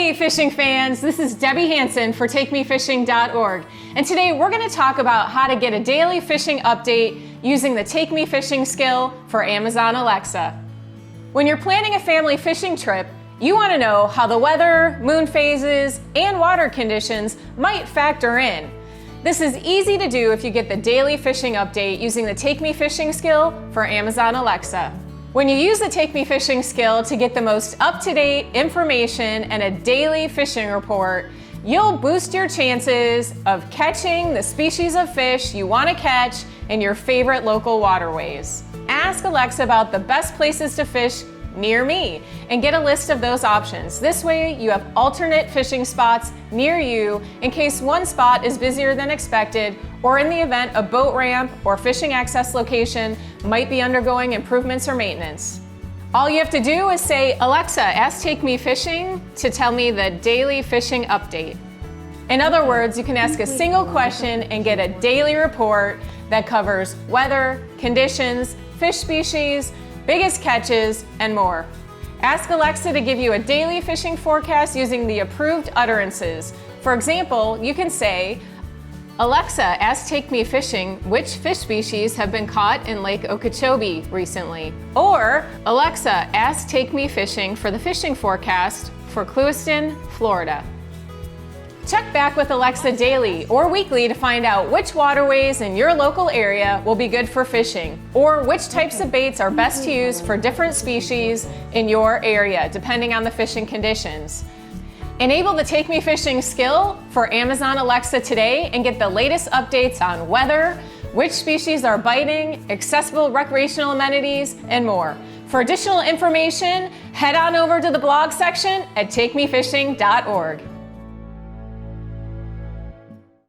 Hey fishing fans, this is Debbie Hansen for TakeMeFishing.org, and today we're going to talk about how to get a daily fishing update using the TakeMeFishing skill for Amazon Alexa. When you're planning a family fishing trip, you want to know how the weather, moon phases, and water conditions might factor in. This is easy to do if you get the daily fishing update using the TakeMeFishing skill for Amazon Alexa. When you use the TakeMeFishing skill to get the most up-to-date information and a daily fishing report, you'll boost your chances of catching the species of fish you want to catch in your favorite local waterways. Ask Alexa about the best places to fish near me and get a list of those options. This way you have alternate fishing spots near you in case one spot is busier than expected, or in the event a boat ramp or fishing access location might be undergoing improvements or maintenance. All you have to do is say, "Alexa, ask TakeMeFishing to tell me the daily fishing update." In other words, you can ask a single question and get a daily report that covers weather, conditions, fish species, biggest catches, and more. Ask Alexa to give you a daily fishing forecast using the approved utterances. For example, you can say, "Alexa, ask TakeMeFishing which fish species have been caught in Lake Okeechobee recently." Or, "Alexa, ask TakeMeFishing for the fishing forecast for Clewiston, Florida." Check back with Alexa daily or weekly to find out which waterways in your local area will be good for fishing, or which types of baits are best to use for different species in your area, depending on the fishing conditions. Enable the TakeMeFishing skill for Amazon Alexa today and get the latest updates on weather, which species are biting, accessible recreational amenities, and more. For additional information, head on over to the blog section at TakeMeFishing.org.